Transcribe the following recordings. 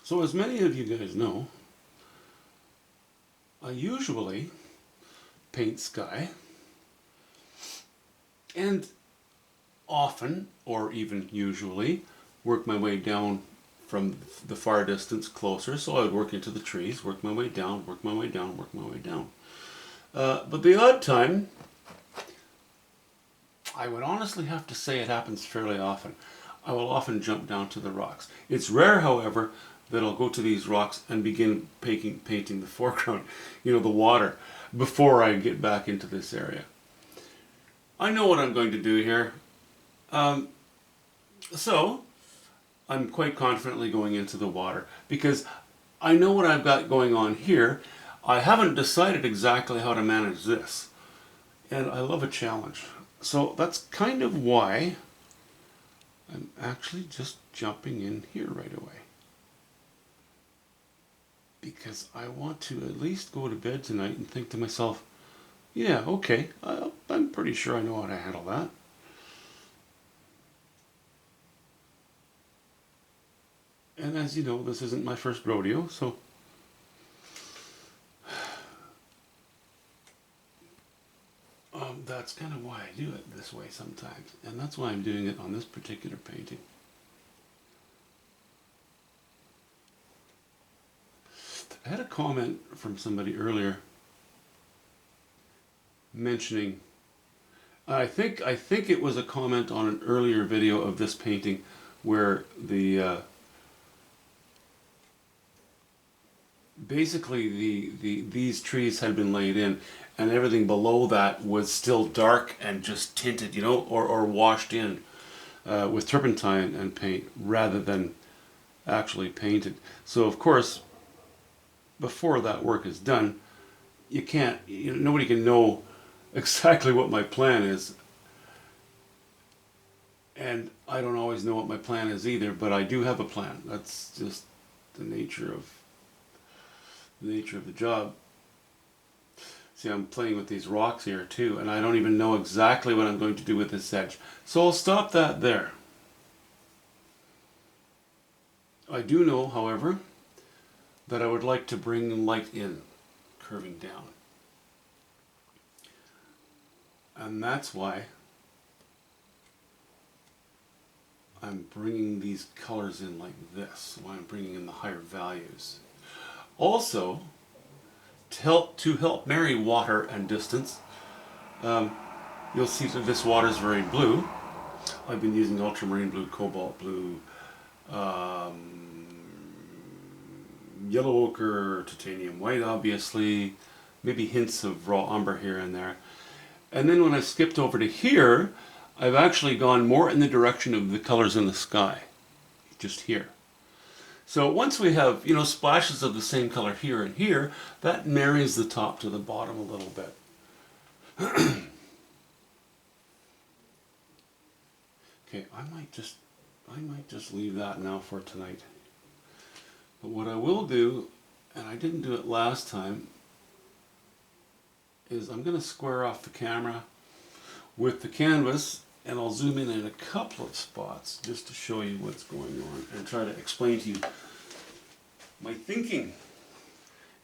So as many of you guys know, I usually paint sky, and often, or even usually, work my way down from the far distance closer. So I would work into the trees, work my way down, work my way down, work my way down. But the odd time, I would honestly have to say it happens fairly often. I will often jump down to the rocks. It's rare, however, that I'll go to these rocks and begin painting the foreground, the water, before I get back into this area. I know what I'm going to do here. So, I'm quite confidently going into the water because I know what I've got going on here. I haven't decided exactly how to manage this. And I love a challenge. So that's kind of why I'm actually just jumping in here right away. Because I want to at least go to bed tonight and think to myself, yeah, okay, I'm pretty sure I know how to handle that. And as you know, this isn't my first rodeo, so that's kind of why I do it this way sometimes. And that's why I'm doing it on this particular painting. I had a comment from somebody earlier mentioning, I think it was a comment on an earlier video of this painting where the basically these trees had been laid in and everything below that was still dark and just tinted, or washed in with turpentine and paint rather than actually painted. So of course, before that work is done, you can't, nobody can know exactly what my plan is. And I don't always know what my plan is either, but I do have a plan. That's just the nature of the job. See, I'm playing with these rocks here too, and I don't even know exactly what I'm going to do with this edge. So I'll stop that there. I do know, however, that I would like to bring light in, curving down. And that's why I'm bringing these colors in like this, why I'm bringing in the higher values. Also, to help marry water and distance, you'll see that this water is very blue. I've been using ultramarine blue, cobalt blue, yellow ochre, titanium white obviously, maybe hints of raw umber here and there. And then when I skipped over to here, I've actually gone more in the direction of the colors in the sky, just here. So once we have, splashes of the same color here and here, that marries the top to the bottom a little bit. Okay, I might just leave that now for tonight. But what I will do, and I didn't do it last time, is I'm going to square off the camera with the canvas, and I'll zoom in a couple of spots just to show you what's going on and try to explain to you my thinking.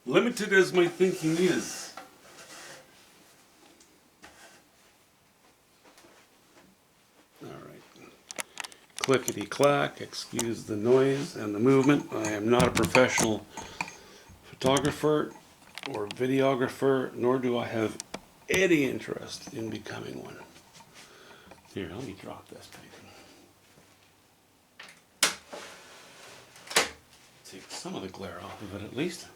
Limited as my thinking is. Alright. Clickety-clack, excuse the noise and the movement. I am not a professional photographer or videographer, nor do I have any interest in becoming one. Here, let me drop this painting. Take some of the glare off of it at least.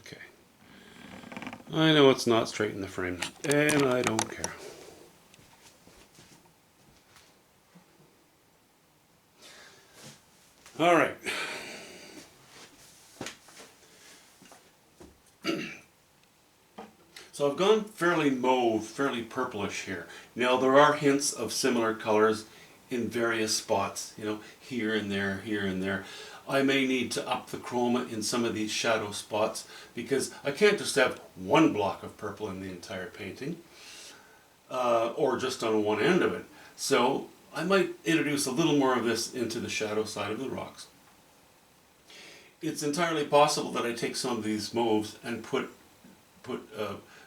Okay. I know it's not straight in the frame, and I don't care. All right. So I've gone fairly mauve, fairly purplish here. Now there are hints of similar colors in various spots, here and there, here and there. I may need to up the chroma in some of these shadow spots, because I can't just have one block of purple in the entire painting, or just on one end of it. So I might introduce a little more of this into the shadow side of the rocks. It's entirely possible that I take some of these mauves and put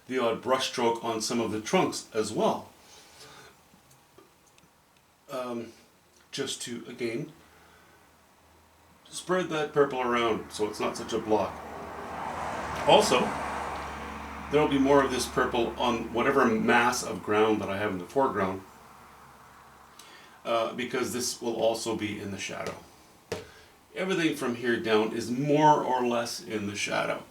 the odd brush stroke on some of the trunks as well. Just to, again, spread that purple around so it's not such a block. Also, there will be more of this purple on whatever mass of ground that I have in the foreground, because this will also be in the shadow. Everything from here down is more or less in the shadow.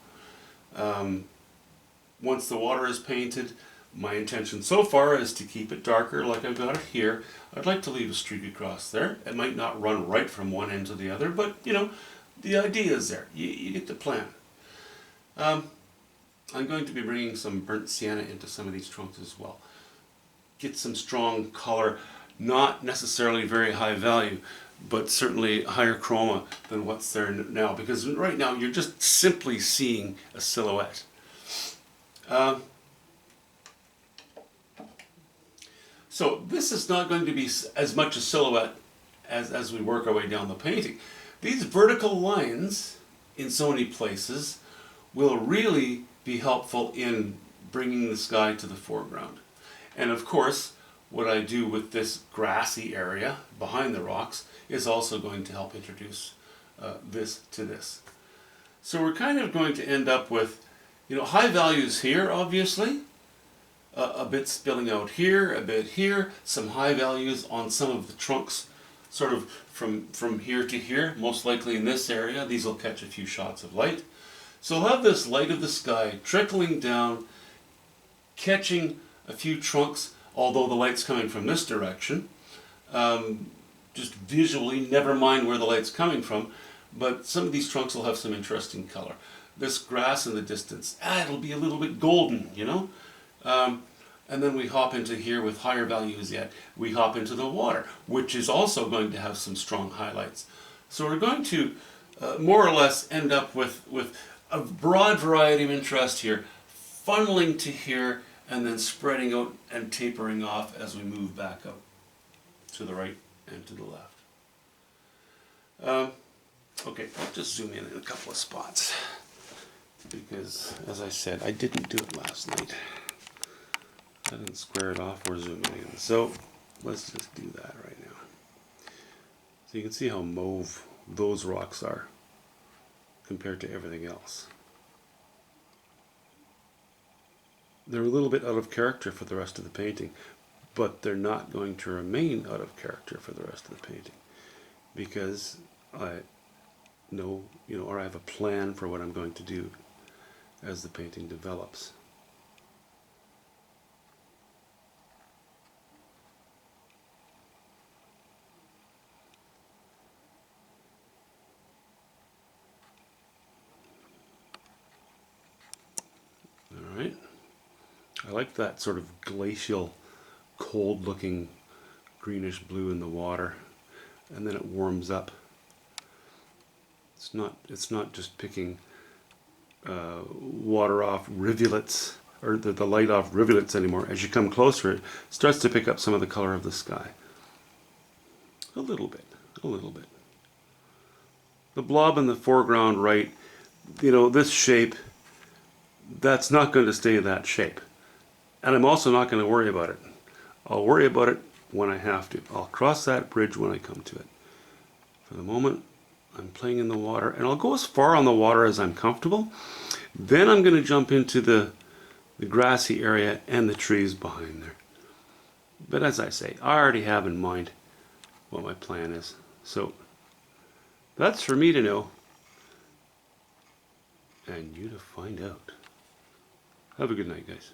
Once the water is painted, my intention so far is to keep it darker like I've got it here. I'd like to leave a streak across there. It might not run right from one end to the other, but you know, the idea is there. You get the plan. I'm going to be bringing some burnt sienna into some of these trunks as well. Get some strong color, not necessarily very high value, but certainly higher chroma than what's there now, because right now you're just simply seeing a silhouette. So this is not going to be as much a silhouette as we work our way down the painting. These vertical lines in so many places will really be helpful in bringing the sky to the foreground. And of course, what I do with this grassy area behind the rocks is also going to help introduce this to this. So we're kind of going to end up with, you know, high values here, obviously, a bit spilling out here, a bit here, some high values on some of the trunks, sort of from here to here, most likely in this area. These will catch a few shots of light. So I'll have this light of the sky trickling down, catching a few trunks, although the light's coming from this direction. Just visually, never mind where the light's coming from, but some of these trunks will have some interesting color. This grass in the distance, it'll be a little bit golden, you know? And then we hop into here with higher values yet. We hop into the water, which is also going to have some strong highlights. So we're going to more or less end up with a broad variety of interest here, funneling to here, and then spreading out and tapering off as we move back out to the right and to the left. Okay, I'll just zoom in a couple of spots, because as I said, I didn't do it last night. I didn't square it off or zoom it in. So let's just do that right now. So you can see how mauve those rocks are compared to everything else. They're a little bit out of character for the rest of the painting, but they're not going to remain out of character for the rest of the painting, because I know, you know, or I have a plan for what I'm going to do as the painting develops. All right. I like that sort of glacial, cold-looking greenish blue in the water, and then it warms up. It's not just picking water off rivulets, or the light off rivulets anymore. As you come closer, it starts to pick up some of the color of the sky. A little bit, a little bit. The blob in the foreground, right, you know, this shape, that's not going to stay that shape. And I'm also not going to worry about it. I'll worry about it when I have to. I'll cross that bridge when I come to it. For the moment, I'm playing in the water, and I'll go as far on the water as I'm comfortable. Then I'm going to jump into the grassy area and the trees behind there. But as I say, I already have in mind what my plan is. So that's for me to know, and you to find out. Have a good night, guys.